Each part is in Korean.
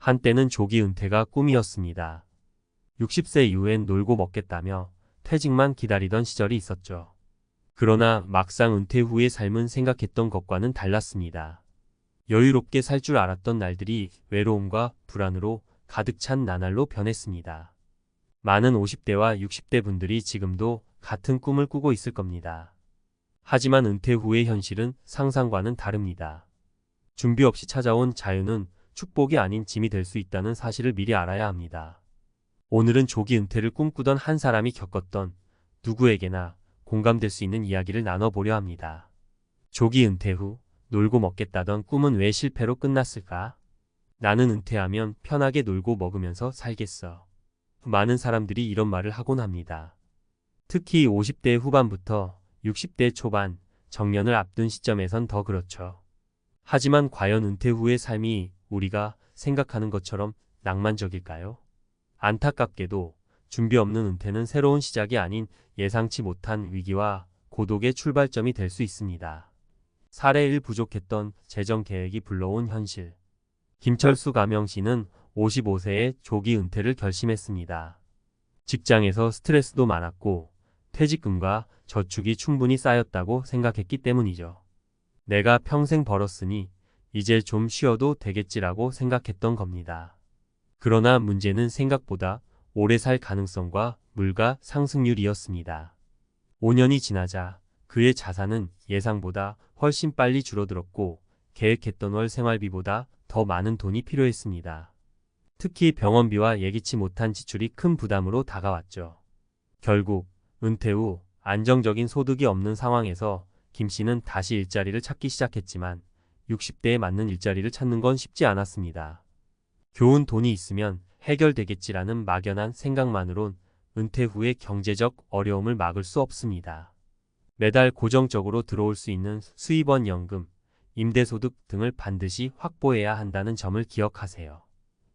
한때는 조기 은퇴가 꿈이었습니다. 60세 이후엔 놀고 먹겠다며 퇴직만 기다리던 시절이 있었죠. 그러나 막상 은퇴 후의 삶은 생각했던 것과는 달랐습니다. 여유롭게 살 줄 알았던 날들이 외로움과 불안으로 가득 찬 나날로 변했습니다. 많은 50대와 60대 분들이 지금도 같은 꿈을 꾸고 있을 겁니다. 하지만 은퇴 후의 현실은 상상과는 다릅니다. 준비 없이 찾아온 자유는 축복이 아닌 짐이 될 수 있다는 사실을 미리 알아야 합니다. 오늘은 조기 은퇴를 꿈꾸던 한 사람이 겪었던 누구에게나 공감될 수 있는 이야기를 나눠보려 합니다. 조기 은퇴 후 놀고 먹겠다던 꿈은 왜 실패로 끝났을까? 나는 은퇴하면 편하게 놀고 먹으면서 살겠어. 많은 사람들이 이런 말을 하곤 합니다. 특히 50대 후반부터 60대 초반, 정년을 앞둔 시점에선 더 그렇죠. 하지만 과연 은퇴 후의 삶이 우리가 생각하는 것처럼 낭만적일까요? 안타깝게도 준비 없는 은퇴는 새로운 시작이 아닌 예상치 못한 위기와 고독의 출발점이 될 수 있습니다. 사례 1 부족했던 재정 계획이 불러온 현실. 김철수 가명씨는 55세에 조기 은퇴를 결심했습니다. 직장에서 스트레스도 많았고 퇴직금과 저축이 충분히 쌓였다고 생각했기 때문이죠. 내가 평생 벌었으니 이제 좀 쉬어도 되겠지라고 생각했던 겁니다. 그러나 문제는 생각보다 오래 살 가능성과 물가 상승률이었습니다. 5년이 지나자 그의 자산은 예상보다 훨씬 빨리 줄어들었고 계획했던 월 생활비보다 더 많은 돈이 필요했습니다. 특히 병원비와 예기치 못한 지출이 큰 부담으로 다가왔죠. 결국 은퇴 후 안정적인 소득이 없는 상황에서 김 씨는 다시 일자리를 찾기 시작했지만 60대에 맞는 일자리를 찾는 건 쉽지 않았습니다. 좋은 돈이 있으면 해결되겠지라는 막연한 생각만으론 은퇴 후의 경제적 어려움을 막을 수 없습니다. 매달 고정적으로 들어올 수 있는 수입원 연금, 임대소득 등을 반드시 확보해야 한다는 점을 기억하세요.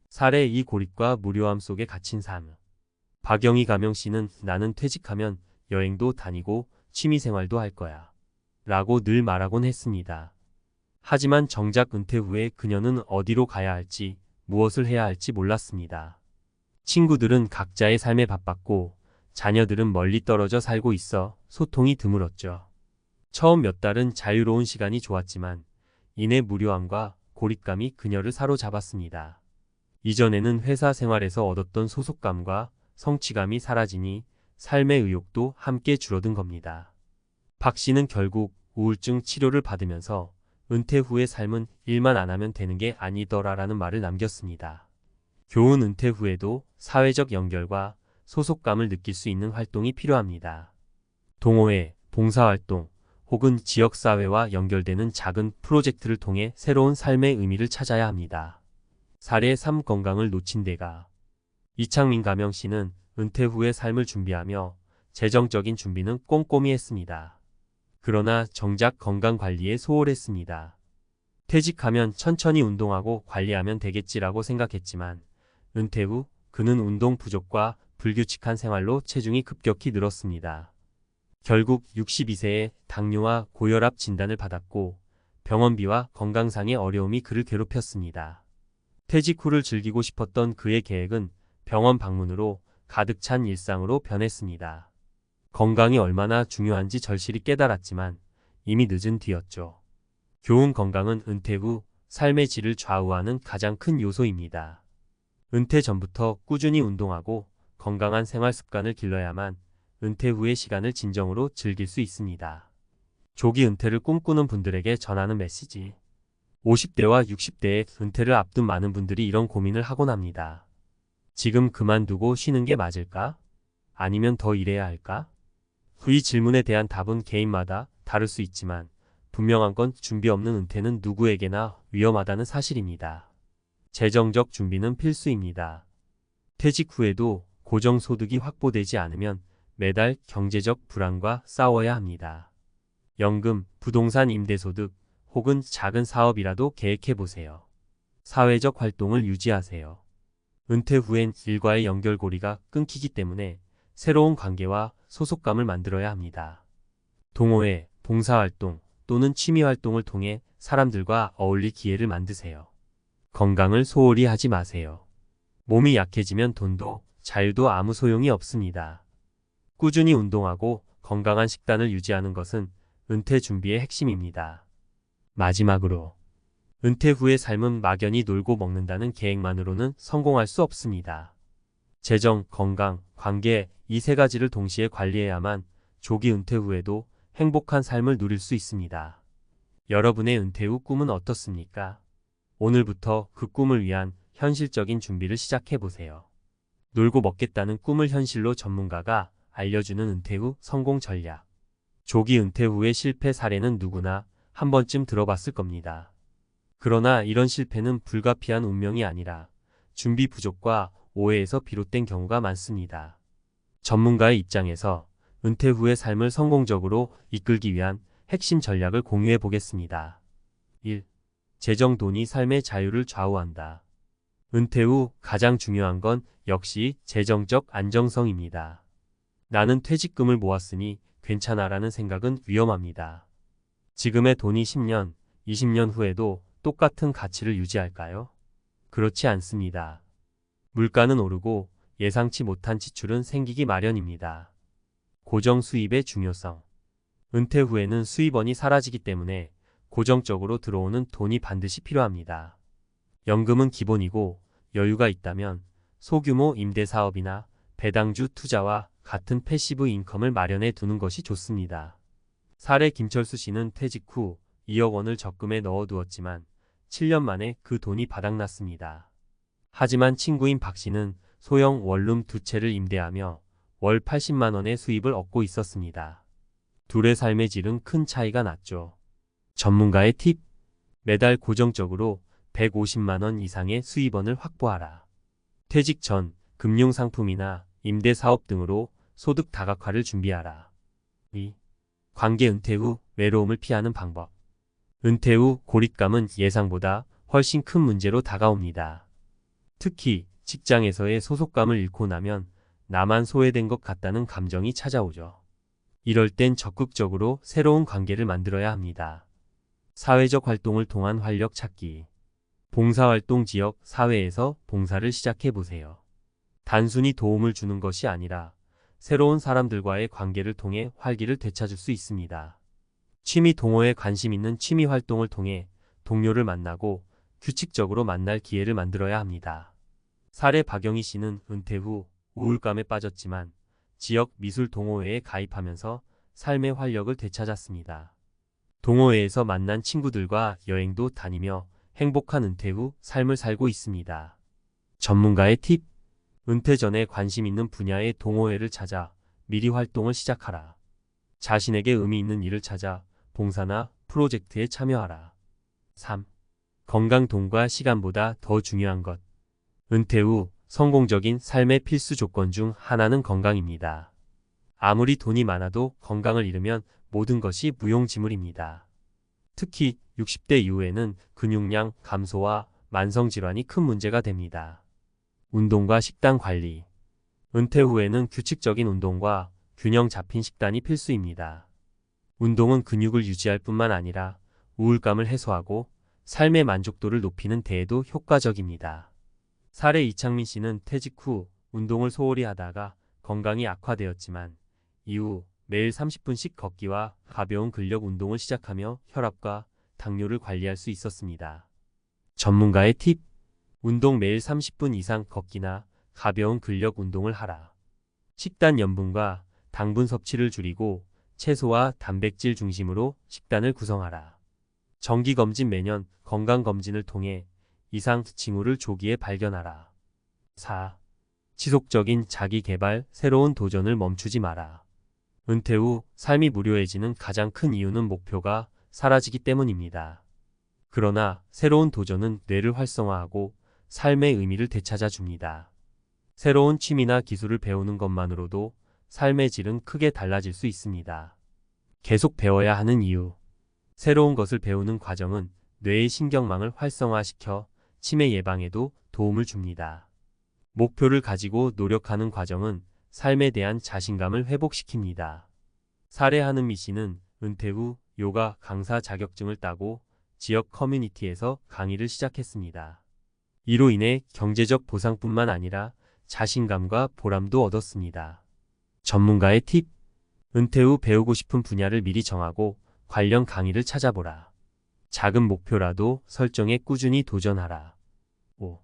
사례 2 고립과 무료함 속에 갇힌 삶. 박영희 가명씨는 나는 퇴직하면 여행도 다니고 취미생활도 할 거야 라고 늘 말하곤 했습니다. 하지만 정작 은퇴 후에 그녀는 어디로 가야 할지, 무엇을 해야 할지 몰랐습니다. 친구들은 각자의 삶에 바빴고 자녀들은 멀리 떨어져 살고 있어 소통이 드물었죠. 처음 몇 달은 자유로운 시간이 좋았지만 이내 무료함과 고립감이 그녀를 사로잡았습니다. 이전에는 회사 생활에서 얻었던 소속감과 성취감이 사라지니 삶의 의욕도 함께 줄어든 겁니다. 박 씨는 결국 우울증 치료를 받으면서 은퇴 후의 삶은 일만 안 하면 되는 게 아니더라라는 말을 남겼습니다. 교훈 은퇴 후에도 사회적 연결과 소속감을 느낄 수 있는 활동이 필요합니다. 동호회, 봉사활동 혹은 지역사회와 연결되는 작은 프로젝트를 통해 새로운 삶의 의미를 찾아야 합니다. 사례 3 건강을 놓친 데가. 이창민 가명씨는 은퇴 후의 삶을 준비하며 재정적인 준비는 꼼꼼히 했습니다. 그러나 정작 건강관리에 소홀했습니다. 퇴직하면 천천히 운동하고 관리하면 되겠지라고 생각했지만 은퇴 후 그는 운동 부족과 불규칙한 생활로 체중이 급격히 늘었습니다. 결국 62세에 당뇨와 고혈압 진단을 받았고 병원비와 건강상의 어려움이 그를 괴롭혔습니다. 퇴직 후를 즐기고 싶었던 그의 계획은 병원 방문으로 가득 찬 일상으로 변했습니다. 건강이 얼마나 중요한지 절실히 깨달았지만 이미 늦은 뒤였죠. 좋은 건강은 은퇴 후 삶의 질을 좌우하는 가장 큰 요소입니다. 은퇴 전부터 꾸준히 운동하고 건강한 생활 습관을 길러야만 은퇴 후의 시간을 진정으로 즐길 수 있습니다. 조기 은퇴를 꿈꾸는 분들에게 전하는 메시지. 50대와 60대의 은퇴를 앞둔 많은 분들이 이런 고민을 하곤 합니다. 지금 그만두고 쉬는 게 맞을까? 아니면 더 일해야 할까? 이 질문에 대한 답은 개인마다 다를 수 있지만 분명한 건 준비 없는 은퇴는 누구에게나 위험하다는 사실입니다. 재정적 준비는 필수입니다. 퇴직 후에도 고정소득이 확보되지 않으면 매달 경제적 불안과 싸워야 합니다. 연금, 부동산 임대소득 혹은 작은 사업이라도 계획해보세요. 사회적 활동을 유지하세요. 은퇴 후엔 일과의 연결고리가 끊기기 때문에 새로운 관계와 소속감을 만들어야 합니다. 동호회, 봉사활동 또는 취미활동을 통해 사람들과 어울릴 기회를 만드세요. 건강을 소홀히 하지 마세요. 몸이 약해지면 돈도 자유도 아무 소용이 없습니다. 꾸준히 운동하고 건강한 식단을 유지하는 것은 은퇴 준비의 핵심입니다. 마지막으로, 은퇴 후의 삶은 막연히 놀고 먹는다는 계획만으로는 성공할 수 없습니다. 재정, 건강, 관계 이 세 가지를 동시에 관리해야만 조기 은퇴 후에도 행복한 삶을 누릴 수 있습니다. 여러분의 은퇴 후 꿈은 어떻습니까? 오늘부터 그 꿈을 위한 현실적인 준비를 시작해 보세요. 놀고 먹겠다는 꿈을 현실로 전문가가 알려주는 은퇴 후 성공 전략. 조기 은퇴 후의 실패 사례는 누구나 한 번쯤 들어봤을 겁니다. 그러나 이런 실패는 불가피한 운명이 아니라 준비 부족과 오해에서 비롯된 경우가 많습니다. 전문가의 입장에서 은퇴 후의 삶을 성공적으로 이끌기 위한 핵심 전략을 공유해 보겠습니다. 1. 재정 돈이 삶의 자유를 좌우한다. 은퇴 후 가장 중요한 건 역시 재정적 안정성입니다. 나는 퇴직금을 모았으니 괜찮아라는 생각은 위험합니다. 지금의 돈이 10년, 20년 후에도 똑같은 가치를 유지할까요? 그렇지 않습니다. 물가는 오르고 예상치 못한 지출은 생기기 마련입니다. 고정 수입의 중요성. 은퇴 후에는 수입원이 사라지기 때문에 고정적으로 들어오는 돈이 반드시 필요합니다. 연금은 기본이고 여유가 있다면 소규모 임대사업이나 배당주 투자와 같은 패시브 인컴을 마련해 두는 것이 좋습니다. 사례 김철수 씨는 퇴직 후 2억 원을 적금에 넣어두었지만 7년 만에 그 돈이 바닥났습니다. 하지만 친구인 박 씨는 소형 원룸 2채를 임대하며 월 80만 원의 수입을 얻고 있었습니다. 둘의 삶의 질은 큰 차이가 났죠. 전문가의 팁. 매달 고정적으로 150만 원 이상의 수입원을 확보하라. 퇴직 전 금융상품이나 임대사업 등으로 소득 다각화를 준비하라. 2. 관계 은퇴 후 외로움을 피하는 방법. 은퇴 후 고립감은 예상보다 훨씬 큰 문제로 다가옵니다. 특히 직장에서의 소속감을 잃고 나면 나만 소외된 것 같다는 감정이 찾아오죠. 이럴 땐 적극적으로 새로운 관계를 만들어야 합니다. 사회적 활동을 통한 활력 찾기. 봉사활동 지역 사회에서 봉사를 시작해 보세요. 단순히 도움을 주는 것이 아니라 새로운 사람들과의 관계를 통해 활기를 되찾을 수 있습니다. 취미 동호회에 관심 있는 취미 활동을 통해 동료를 만나고 규칙적으로 만날 기회를 만들어야 합니다. 사례 박영희 씨는 은퇴 후 우울감에 빠졌지만 지역 미술 동호회에 가입하면서 삶의 활력을 되찾았습니다. 동호회에서 만난 친구들과 여행도 다니며 행복한 은퇴 후 삶을 살고 있습니다. 전문가의 팁. 은퇴 전에 관심 있는 분야의 동호회를 찾아 미리 활동을 시작하라. 자신에게 의미 있는 일을 찾아 봉사나 프로젝트에 참여하라. 3. 건강 돈과 시간보다 더 중요한 것. 은퇴 후 성공적인 삶의 필수 조건 중 하나는 건강입니다. 아무리 돈이 많아도 건강을 잃으면 모든 것이 무용지물입니다. 특히 60대 이후에는 근육량 감소와 만성질환이 큰 문제가 됩니다. 운동과 식단 관리. 은퇴 후에는 규칙적인 운동과 균형 잡힌 식단이 필수입니다. 운동은 근육을 유지할 뿐만 아니라 우울감을 해소하고 삶의 만족도를 높이는 데에도 효과적입니다. 사례 이창민 씨는 퇴직 후 운동을 소홀히 하다가 건강이 악화되었지만 이후 매일 30분씩 걷기와 가벼운 근력 운동을 시작하며 혈압과 당뇨를 관리할 수 있었습니다. 전문가의 팁. 운동 매일 30분 이상 걷기나 가벼운 근력 운동을 하라. 식단 염분과 당분 섭취를 줄이고 채소와 단백질 중심으로 식단을 구성하라. 정기검진 매년 건강검진을 통해 이상 징후를 조기에 발견하라. 4. 지속적인 자기개발, 새로운 도전을 멈추지 마라. 은퇴 후 삶이 무료해지는 가장 큰 이유는 목표가 사라지기 때문입니다. 그러나 새로운 도전은 뇌를 활성화하고 삶의 의미를 되찾아 줍니다. 새로운 취미나 기술을 배우는 것만으로도 삶의 질은 크게 달라질 수 있습니다. 계속 배워야 하는 이유. 새로운 것을 배우는 과정은 뇌의 신경망을 활성화시켜 치매 예방에도 도움을 줍니다. 목표를 가지고 노력하는 과정은 삶에 대한 자신감을 회복시킵니다. 사례 한은미 씨는 은퇴 후 요가 강사 자격증을 따고 지역 커뮤니티에서 강의를 시작했습니다. 이로 인해 경제적 보상뿐만 아니라 자신감과 보람도 얻었습니다. 전문가의 팁. 은퇴 후 배우고 싶은 분야를 미리 정하고 관련 강의를 찾아보라. 작은 목표라도 설정에 꾸준히 도전하라. 5.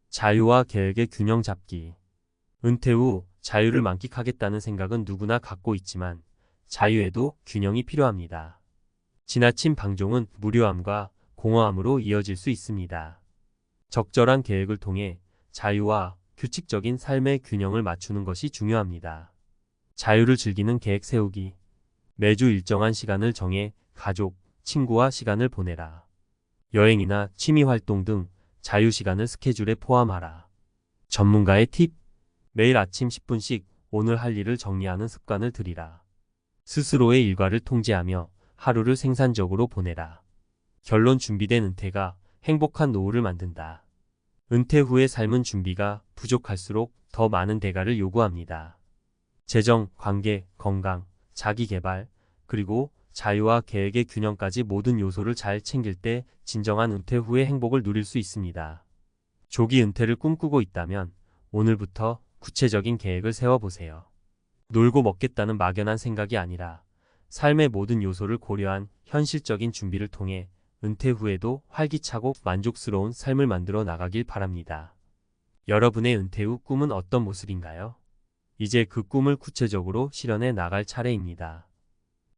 자유와 계획의 균형 잡기. 은퇴 후 자유를 만끽하겠다는 생각은 누구나 갖고 있지만 자유에도 균형이 필요합니다. 지나친 방종은 무료함과 공허함으로 이어질 수 있습니다. 적절한 계획을 통해 자유와 규칙적인 삶의 균형을 맞추는 것이 중요합니다. 자유를 즐기는 계획 세우기. 매주 일정한 시간을 정해 가족, 친구와 시간을 보내라. 여행이나 취미 활동 등 자유 시간을 스케줄에 포함하라. 전문가의 팁. 매일 아침 10분씩 오늘 할 일을 정리하는 습관을 들이라. 스스로의 일과를 통제하며 하루를 생산적으로 보내라. 결론. 준비된 은퇴가 행복한 노후를 만든다. 은퇴 후의 삶은 준비가 부족할수록 더 많은 대가를 요구합니다. 재정, 관계, 건강, 자기개발, 그리고 자유와 계획의 균형까지 모든 요소를 잘 챙길 때 진정한 은퇴 후의 행복을 누릴 수 있습니다. 조기 은퇴를 꿈꾸고 있다면 오늘부터 구체적인 계획을 세워보세요. 놀고 먹겠다는 막연한 생각이 아니라 삶의 모든 요소를 고려한 현실적인 준비를 통해 은퇴 후에도 활기차고 만족스러운 삶을 만들어 나가길 바랍니다. 여러분의 은퇴 후 꿈은 어떤 모습인가요? 이제 그 꿈을 구체적으로 실현해 나갈 차례입니다.